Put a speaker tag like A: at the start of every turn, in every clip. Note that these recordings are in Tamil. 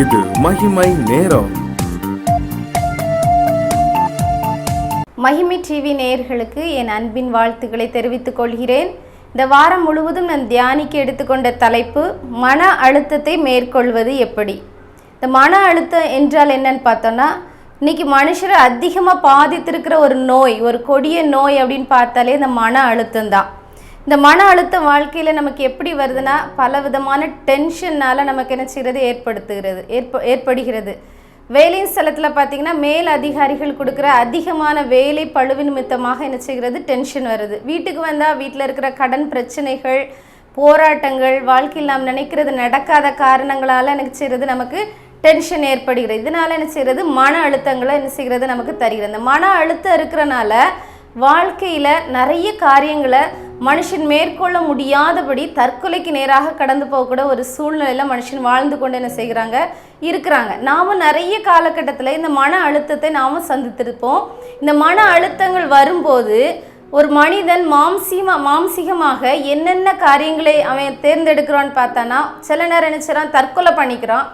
A: இது மகிமை நேரம்.
B: மகிமை டிவி நேயர்களுக்கு என் அன்பின் வாழ்த்துக்களை தெரிவித்துக் கொள்கிறேன். இந்த வாரம் முழுவதும் நான் தியானிக்க எடுத்துக்கொண்ட தலைப்பு மன அழுத்தத்தை மேற்கொள்வது எப்படி. இந்த மன அழுத்தம் என்றால் என்னன்னு பார்த்தோன்னா, இன்னைக்கு மனுஷரை அதிகமாக பாதித்திருக்கிற ஒரு நோய், ஒரு கொடிய நோய் அப்படின்னு பார்த்தாலே இந்த மன அழுத்தம் தான். இந்த மன அழுத்தம் வாழ்க்கையில் நமக்கு எப்படி வருதுன்னா, பல விதமான டென்ஷன்னால் நமக்கு என்ன செய்கிறது ஏற்படுகிறது. வேலையின் ஸ்தலத்தில் பார்த்திங்கன்னா, மேல் அதிகாரிகள் கொடுக்குற அதிகமான வேலை பழுவு நிமித்தமாக என்ன செய்கிறது, டென்ஷன் வருது. வீட்டுக்கு வந்தால் வீட்டில் இருக்கிற கடன் பிரச்சனைகள், போராட்டங்கள், வாழ்க்கையில் நாம் நினைக்கிறது நடக்காத காரணங்களால் என்ன செய்கிறது, நமக்கு டென்ஷன் ஏற்படுகிறது. இதனால் என்ன செய்கிறது, மன அழுத்தங்களை என்ன செய்கிறது நமக்கு தருகிறது. இந்த மன அழுத்தம் இருக்கிறனால வாழ்க்கையில் நிறைய காரியங்களை மனுஷன் மேற்கொள்ள முடியாதபடி தற்கொலைக்கு நேராக கடந்து போகக்கூட ஒரு சூழ்நிலையில் மனுஷன் வாழ்ந்து கொண்டு என்ன செய்கிறாங்க இருக்கிறாங்க. நாம் நிறைய காலகட்டத்தில் இந்த மன அழுத்தத்தை நாம் சந்தித்திருப்போம். இந்த மன அழுத்தங்கள் வரும்போது ஒரு மனிதன் மாம்சீகமாக என்னென்ன காரியங்களை அவன் தேர்ந்தெடுக்கிறான்னு பார்த்தானா, சில நேரம் நினைச்சான் தற்கொலை பண்ணிக்கிறான்,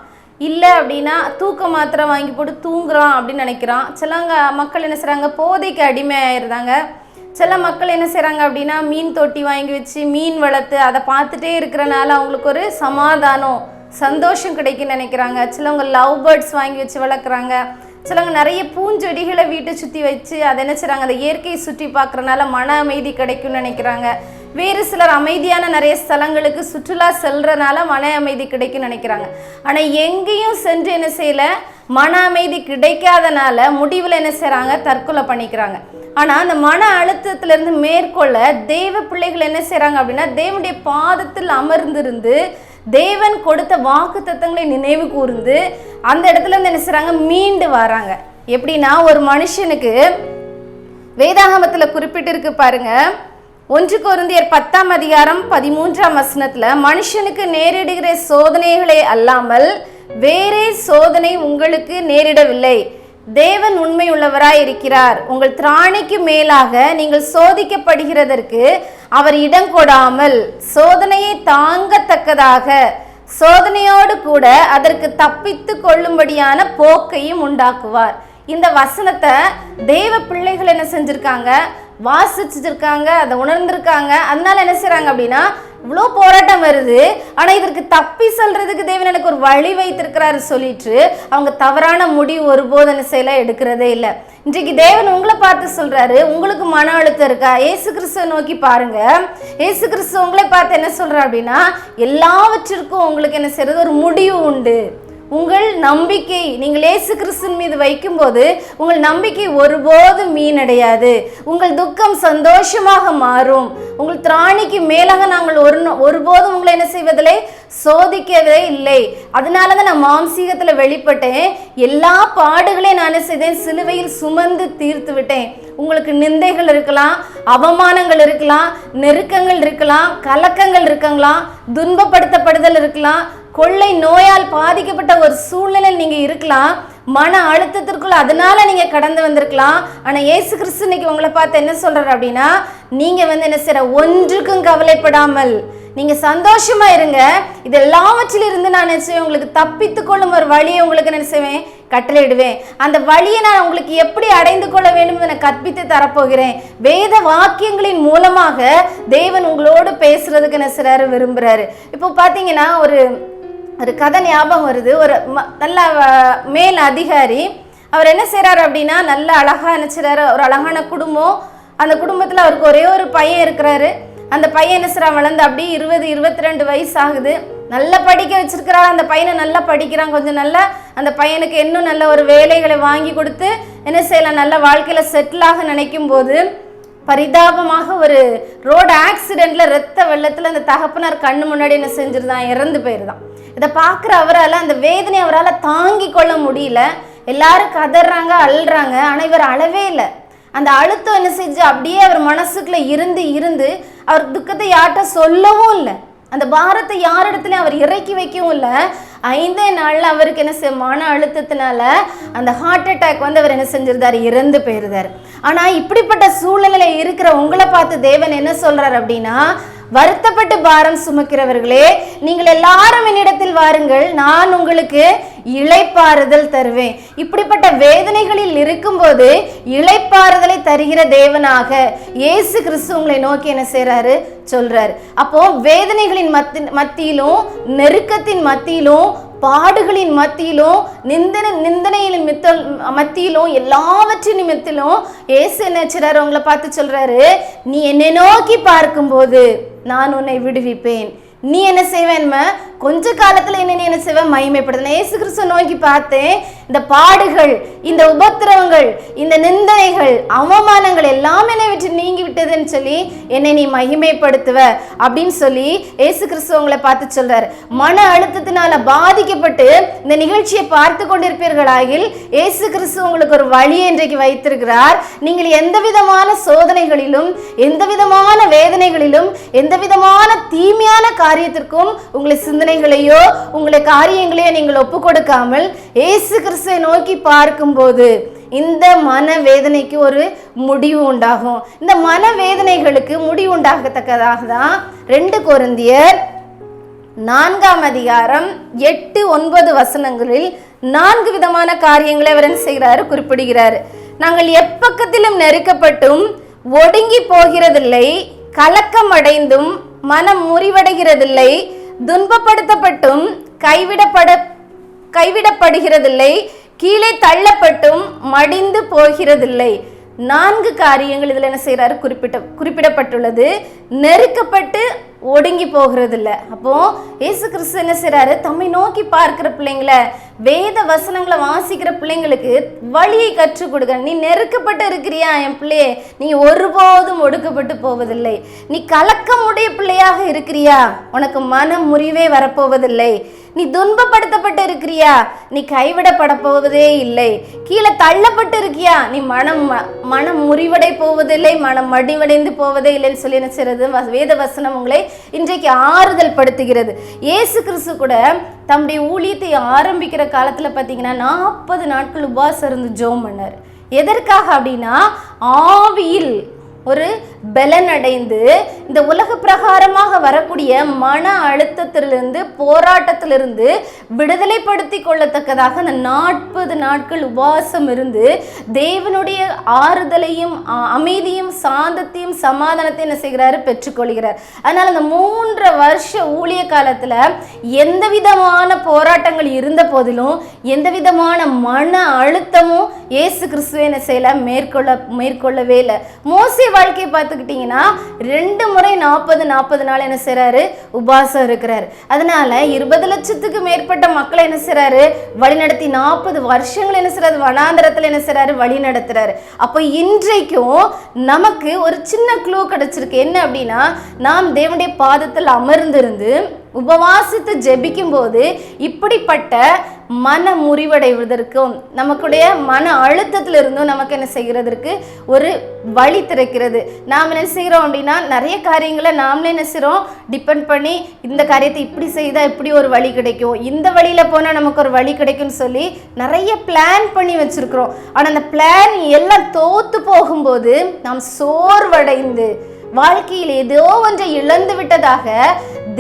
B: இல்லை அப்படின்னா தூக்க மாத்திரை வாங்கி போட்டு தூங்குறான் அப்படின்னு நினைக்கிறான். சிலங்க மக்கள் என்ன செய்கிறாங்க, போதைக்கு அடிமையாயிருந்தாங்க. சில மக்கள் என்ன செய்கிறாங்க அப்படின்னா, மீன் தொட்டி வாங்கி வச்சு மீன் வளர்த்து அதை பார்த்துட்டே இருக்கிறனால அவங்களுக்கு ஒரு சமாதானம், சந்தோஷம் கிடைக்குன்னு நினைக்கிறாங்க. சிலவங்க லவ் பேர்ட்ஸ் வாங்கி வச்சு வளர்க்குறாங்க. சிலவங்க நிறைய பூஞ்செடிகளை வீட்டை சுற்றி வச்சு அதை என்ன செய்கிறாங்க, அந்த இயற்கையை சுற்றி பார்க்குறனால மன அமைதி கிடைக்கும்னு நினைக்கிறாங்க. வேறு சிலர் அமைதியான நிறைய ஸ்தலங்களுக்கு சுற்றுலா செல்றனால மன அமைதி கிடைக்கும்னு நினைக்கிறாங்க. ஆனால் எங்கேயும் சென்று என்ன செய்யலை, மன அமைதி கிடைக்காதனால முடிவில் என்ன செய்கிறாங்க, தற்கொலை பண்ணிக்கிறாங்க. ஆனால் அந்த மன அழுத்தத்திலேருந்து மேற்கொள்ள தேவ பிள்ளைகள் என்ன செய்கிறாங்க அப்படின்னா, தேவனுடைய பாதத்தில் அமர்ந்திருந்து தேவன் கொடுத்த வாக்கு தத்தங்களை நினைவு கூர்ந்து அந்த இடத்துல இருந்து என்ன செய்கிறாங்க, மீண்டு வராங்க. எப்படின்னா, ஒரு மனுஷனுக்கு வேதாகமத்தில் குறிப்பிட்டிருக்கு பாருங்க, 1 கொரிந்தியர் 10:13 மனுஷனுக்கு நேரிடுகிற சோதனைகளை அல்லாமல் வேறே சோதனை உங்களுக்கு நேரிடவில்லை. தேவன் உண்மை உள்ளவராய் இருக்கிறார். உங்கள் திராணிக்கு மேலாக நீங்கள் சோதிக்கப்படுகிறதற்கு அவர் இடம் கொடாமல் சோதனையை தாங்கத்தக்கதாக சோதனையோடு கூட அதற்கு தப்பித்து கொள்ளும்படியான போக்கையும் உண்டாக்குவார். இந்த வசனத்தை தேவ பிள்ளைகள் என்ன செஞ்சுருக்காங்க, வாசிச்சிருக்காங்க, அதை உணர்ந்திருக்காங்க. அதனால என்ன செய்கிறாங்க அப்படின்னா, இவ்வளோ போராட்டம் வருது, ஆனால் இதற்கு தப்பி செல்றதுக்கு தேவன் எனக்கு ஒரு வழி வைத்திருக்கிறாரு சொல்லிட்டு அவங்க தவறான முடிவு ஒருபோது என்ன செய்யல எடுக்கிறதே இல்லை. இன்றைக்கு தேவன் உங்களை பார்த்து சொல்றாரு, உங்களுக்கு மன அழுத்தம் இருக்கா, ஏசு கிறிஸ்துவை நோக்கி பாருங்க. ஏசு கிறிஸ்து உங்களை பார்த்து என்ன சொல்றாரு அப்படின்னா, எல்லாவற்றிற்கும் உங்களுக்கு என்ன செய்யறது, ஒரு முடிவு உண்டு. உங்கள் நம்பிக்கை நீங்கள் இயேசு கிறிஸ்துவின் மீது வைக்கும்போது உங்கள் நம்பிக்கை ஒருபோதும் மீனடையாது. உங்கள் துக்கம் சந்தோஷமாக மாறும். உங்கள் திராணிக்கு மேலாக நாங்கள் ஒருபோதும் உங்களை என்ன செய்வதில்லை, சோதிக்கவே இல்லை. அதனால தான் நான் மாம்சீகத்தில் வெளிப்பட்டேன். எல்லா பாடுகளையும் நான் செய்தேன், சிலுவையில் சுமந்து தீர்த்து விட்டேன். உங்களுக்கு நிந்தைகள் இருக்கலாம், அவமானங்கள் இருக்கலாம், நெருக்கங்கள் இருக்கலாம், கலக்கங்கள் இருக்கலாம், துன்பப்படுத்தப்படுதல் இருக்கலாம், கொள்ளை நோயால் பாதிக்கப்பட்ட ஒரு சூழ்நிலையில் நீங்கள் இருக்கலாம், மன அழுத்தத்திற்குள்ள அதனால நீங்கள் கடந்து வந்திருக்கலாம். ஆனால் இயேசு கிறிஸ்து இன்னைக்கு உங்களை பார்த்து என்ன சொல்கிறார் அப்படின்னா, நீங்கள் என்ன செய்கிற, ஒன்றுக்கும் கவலைப்படாமல் நீங்கள் சந்தோஷமா இருங்க. இது எல்லாவற்றிலிருந்து நான் என்ன செய்வேன், உங்களுக்கு தப்பித்து கொள்ளும் ஒரு வழியை உங்களுக்கு என்ன செய்வேன், கட்டளையிடுவேன். அந்த வழியை நான் உங்களுக்கு எப்படி அடைந்து கொள்ள வேண்டும் என கற்பித்து தரப்போகிறேன். வேத வாக்கியங்களின் மூலமாக தேவன் உங்களோடு பேசுறதுக்கு என்ன செய்றாரு, விரும்புகிறாரு. இப்போ பார்த்தீங்கன்னா, ஒரு கதை ஞாபகம் வருது. ஒரு நல்ல மேல் அதிகாரி அவர் என்ன செய்கிறாரு அப்படின்னா, நல்ல அழகாக நினச்சிறாரு, ஒரு அழகான குடும்பம். அந்த குடும்பத்தில் அவருக்கு ஒரே ஒரு பையன் இருக்கிறாரு. அந்த பையன் என்ன செய்கிறான், வளர்ந்து அப்படி 20-22 வயசு ஆகுது. நல்லா படிக்க வச்சிருக்கிறாரு. அந்த பையனை நல்லா படிக்கிறான். கொஞ்சம் நல்லா அந்த பையனுக்கு இன்னும் நல்ல ஒரு வேலைகளை வாங்கி கொடுத்து என்ன செய்யலாம், நல்ல வாழ்க்கையில் செட்டிலாக நினைக்கும் போது பரிதாபமாக ஒரு ரோடு ஆக்சிடெண்ட்ல ரத்த வெள்ளத்தில் அந்த தகப்பனார் கண்ணு முன்னாடி என்ன செஞ்சிருந்தான், இறந்து போயிருந்தான். இதை பார்க்குற அவரால் அந்த வேதனை அவரால் தாங்கி கொள்ள முடியல. எல்லாரும் கதறாங்க, அழுறாங்க. ஆனால் இவர் அழவே இல்லை. அந்த அழுத்தம் என்ன செஞ்சு அப்படியே அவர் மனசுக்குள்ள இருந்து அவர் துக்கத்தை யார்கிட்ட சொல்லவும் இல்லை. அந்த பாரத்தை யாரிடத்துலையும் அவர் இறக்கி வைக்கவும் இல்லை. 5 நாளில் அவருக்கு என்ன மன அழுத்தத்தினால அந்த ஹார்ட் அட்டாக் அவர் என்ன செஞ்சிருந்தார், இறந்து போயிருந்தார். ஆனால் இப்படிப்பட்ட சூழ்நிலையில் இருக்கிற உங்களை பார்த்து தேவன் என்ன சொல்றார் அப்படின்னா, வருத்தப்பட்டு பாரம் சுமக்கிறவர்களே, நீங்கள் எல்லாரும் என்னிடத்தில் வாருங்கள், நான் உங்களுக்கு இளைப்பாறுதல் தருவேன். இப்படிப்பட்ட வேதனைகளில் இருக்கும்போது இளைப்பாறுதலை தருகிற தேவனாக இயேசு கிறிஸ்து உங்களை நோக்கி என்ன செய்றாரு சொல்றாரு. அப்போ வேதனைகளின் மத்தியிலும் நெருக்கத்தின் மத்தியிலும் பாடுகளின் மத்தியிலும் நிந்தனையின் மத்தியிலும் எல்லாவற்றின் நிமித்திலும் இயேசு என்ன செய்றாரு, உங்களை பார்த்து சொல்றாரு, நீ என்னை நோக்கி பார்க்கும்போது நான் உன்னை விடுவிப்பேன். நீ என்ன செய்வேன்மா, கொஞ்ச காலத்துல என்ன செய்வேன், மகிமைப்படுத்த. இயேசு கிறிஸ்துவை நோக்கி பார்த்தேன், இந்த பாடுகள், இந்த உபத்திரவங்கள், இந்த நிந்தனைகள், அவமானங்கள் எல்லாம் என்னை விட்டு நீங்கி விட்டதுன்னு சொல்லி என்னை நீ மகிமைப்படுத்துவ அப்படின்னு சொல்லி இயேசு கிறிஸ்து உங்களை பார்த்து சொல்றாரு. மன அழுத்தத்தினால பாதிக்கப்பட்டு இந்த நிகழ்ச்சியை பார்த்து கொண்டிருப்பீர்களாகில் இயேசு கிறிஸ்து உங்களுக்கு ஒரு வழியை இன்றைக்கு வைத்திருக்கிறார். நீங்கள் எந்த விதமான சோதனைகளிலும், எந்த விதமான வேதனைகளிலும், எந்த விதமான தீமையான காரியத்திற்கும் உங்களை சிந்தனைகளையோ உங்களை காரியங்களையோ நீங்கள் ஒப்பு கொடுக்காமல் இயேசு கிறிஸ்துவை நோக்கி பார்க்கும்போது இந்த மன வேதனைக்கு ஒரு முடிவு உண்டாகும். இந்த மன வேதனைகளுக்கு முடிவு உண்டாகத்தக்கதாக தான் 2 கொரிந்தியர் 4ஆம் அதிகாரம் 8-9 வசனங்களில் 4 விதமான காரியங்களை அவர் என்ன செய்கிறாரு, குறிப்பிடுகிறார். நாங்கள் எப்பக்கத்திலும் நெருக்கப்பட்டும் ஒடுங்கி போகிறதில்லை, கலக்கம் அடைந்தும் மனம் முறிவடைகிறதில்லை, துன்பப்படுத்தப்பட்டும் கைவிடப்படுகிறதில்லை, கீழே தள்ளப்பட்டும் மடிந்து போகிறதில்லை. 4 காரியங்கள் இதில் என்ன செய்கிறாரு, குறிப்பிடப்பட்டுள்ளது. நெருக்கப்பட்டு ஒடுங்கி போகிறது இல்லை. அப்போ இயேசு கிறிஸ்து என்ன செய்றாரு, தம்மை நோக்கி பார்க்கிற பிள்ளைங்களை, வேத வசனங்களை வாசிக்கிற பிள்ளைங்களுக்கு வழியை கற்றுக் கொடுக்க. நீ நெருக்கப்பட்டு இருக்கிறியா என் பிள்ளையே, நீ ஒருபோதும் ஒடுக்கப்பட்டு போவதில்லை. நீ கலக்கமுடைய பிள்ளையாக இருக்கிறியா, உனக்கு மன முறிவே வரப்போவதில்லை. நீ துன்பப்படுத்தப்பட்டு இருக்கிறியா, நீ கைவிடப்பட போவதே இல்லை. கீழே தள்ளப்பட்டு இருக்கியா, நீ மனம் முறிவடை போவதில்லை, மனம் மடிவடைந்து போவதே இல்லைன்னு சொல்லி என்ன செய்யறது, வேத வசனம் உங்களை இன்றைக்கு ஆறுதல் படுத்துகிறது. இயேசு கிறிஸ்து கூட தம்முடைய ஊழியத்தை ஆரம்பிக்கிற காலத்துல பார்த்தீங்கன்னா 40 நாட்கள் உபவாசம் இருந்து ஜெபம் பண்ணார். எதற்காக அப்படின்னா, ஆவியில் ஒரு பலன் அடைந்து இந்த உலக பிரகாரமாக வரக்கூடிய மன அழுத்தத்திலிருந்து, போராட்டத்திலிருந்து விடுதலைப்படுத்தி கொள்ளத்தக்கதாக அந்த 40 நாட்கள் உபவாசம் இருந்து தேவனுடைய ஆறுதலையும் அமைதியும் சாந்தத்தையும் சமாதானத்தையும் என்ன செய்கிறாரு, பெற்றுக்கொள்கிறார். அதனால் அந்த 3 வருஷ ஊழிய காலத்தில் எந்த விதமான போராட்டங்கள் இருந்த போதிலும், எந்த விதமான மன அழுத்தமும் இயேசு கிறிஸ்துவை என்ன செய்யல, மேற்கொள்ளவே இல்லை. மோசே வாழ்க்கையை பார்த்துக்கிட்டீங்கன்னா 2 முறை 40 நாள் என்ன செய்றாரு, உபவாசம் இருக்கிறார். அதனால 20 லட்சத்துக்கு மேற்பட்ட மக்களை என்ன செய்றாரு, வழிநடத்தி 40 வருஷங்கள் என்ன செய்றாரு, வனாந்தரத்தில் என்ன செய்றாரு, வழி நடத்துறாரு. அப்போ இன்றைக்கும் நமக்கு ஒரு சின்ன க்ளூ கிடைச்சிருக்கு. என்ன அப்படின்னா, நாம் தேவனுடைய பாதத்தில் அமர்ந்திருந்து உபவாசித்து ஜெபிக்கும் போது இப்படிப்பட்ட மன முறிவடைவதற்கும் நமக்குடைய மன அழுத்தத்திலிருந்தும் நமக்கு என்ன செய்கிறதற்கு ஒரு வழி திறக்கிறது. நாம் என்ன செய்கிறோம் அப்படின்னா, நிறைய காரியங்களை நாமளே என்ன செய்கிறோம், டிபெண்ட் பண்ணி இந்த காரியத்தை இப்படி செய்தால் இப்படி ஒரு வழி கிடைக்கும், இந்த வழியில் போனால் நமக்கு ஒரு வழி கிடைக்கும்னு சொல்லி நிறைய பிளான் பண்ணி வச்சுருக்கிறோம். ஆனால் அந்த பிளான் எல்லாம் தோற்று போகும்போது நாம் சோர்வடைந்து வாழ்க்கையில் ஏதோ ஒன்றை இழந்து விட்டதாக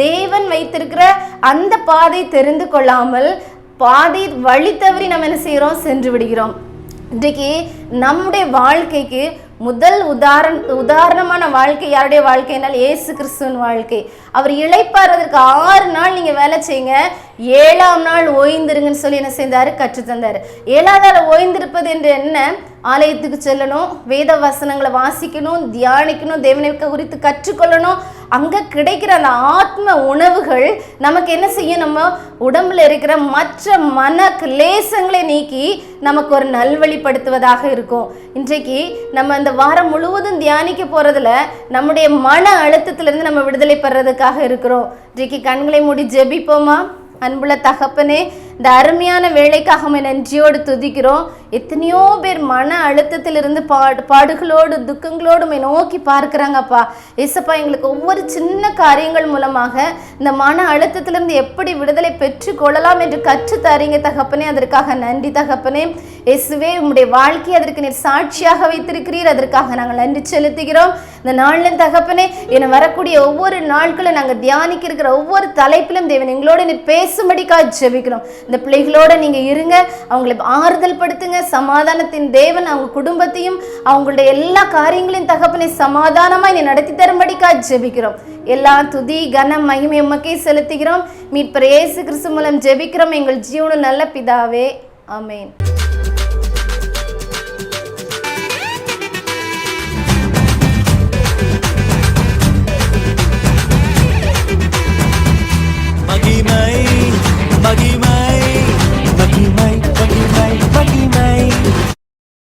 B: தேவன் வைத்திருக்கிற அந்த பாதை தெரிந்து கொள்ளாமல் பாதை வழி தவறி நம்ம என்ன செய்கிறோம், சென்று விடுகிறோம். இன்றைக்கு நம்முடைய வாழ்க்கைக்கு முதல் உதாரணமான வாழ்க்கை யாருடைய வாழ்க்கைனால் இயேசு கிறிஸ்துவின் வாழ்க்கை. அவர் இளைப்பாறுவதற்கு 6 நாள் நீங்கள் வேலை செய்யுங்க, 7ஆம் நாள் ஓய்ந்திருங்கன்னு சொல்லி என்ன செய்தார், கற்றுத்தந்தார். 7ஆம் நாள் ஓய்ந்திருப்பது என்று என்ன, ஆலயத்துக்கு செல்லணும், வேத வசனங்களை வாசிக்கணும், தியானிக்கணும், தேவனை குறித்து கற்றுக்கொள்ளணும். அங்கே கிடைக்கிற அந்த ஆத்ம உணவுகள் நமக்கு என்ன செய்யும், நம்ம உடம்புல இருக்கிற மற்ற மன கிளேசங்களை நீக்கி நமக்கு ஒரு நல்வழிப்படுத்துவதாக இருக்கும். இன்றைக்கு நம்ம இந்த வாரம் முழுவதும் தியானிக்க போகிறதுல நம்முடைய மன அழுத்தத்திலிருந்து நம்ம விடுதலை பெறதுக்காக இருக்கிறோம். இன்றைக்கு கண்களை மூடி ஜெபிப்போமா? அன்புள்ள தகப்பனே, இந்த அருமையான வேலைக்காக நன்றியோடு துதிக்கிறோம். எத்தனையோ பேர் மன அழுத்தத்திலிருந்து பாடுகளோடு துக்கங்களோடு நோக்கி பார்க்குறாங்கப்பா. ஏசப்பா, எங்களுக்கு ஒவ்வொரு சின்ன காரியங்கள் மூலமாக இந்த மன அழுத்தத்திலிருந்து எப்படி விடுதலை பெற்று கொள்ளலாம் என்று கற்று தரீங்க தகப்பனே. அதற்காக நன்றி தகப்பனே. இயேசுவே, உம்முடைய வாழ்க்கையை அதற்கு நீர் சாட்சியாக வைத்திருக்கிறீர். அதற்காக நாங்கள் நன்றி செலுத்துகிறோம். இந்த நாளிலும் தகப்பனே, என வரக்கூடிய ஒவ்வொரு நாட்களும் நாங்கள் தியானிக்க இருக்கிற ஒவ்வொரு தலைப்பிலும் தேவன் எங்களோட நீர் பேசும்படிக்காக ஜெபிக்கிறோம். இந்த பிள்ளைகளோட நீங்க இருங்க, அவங்களை ஆறுதல் படுத்துங்க. சமாதானத்தின் தேவன் அவங்க குடும்பத்தையும் அவங்களுடைய எல்லா காரியங்களையும் தகப்பனை சமாதானமாய் நீ நடத்தி தரும்படிக்காக ஜெபிக்கிறோம். எல்லா துதி கனம் மகிமை உமக்கே செலுத்துகிறோம். மீட்பர் இயேசு கிறிஸ்து மூலம் ஜெபிக்கிறோம் எங்கள் ஜீவனுள்ள நல்ல பிதாவே, ஆமென்.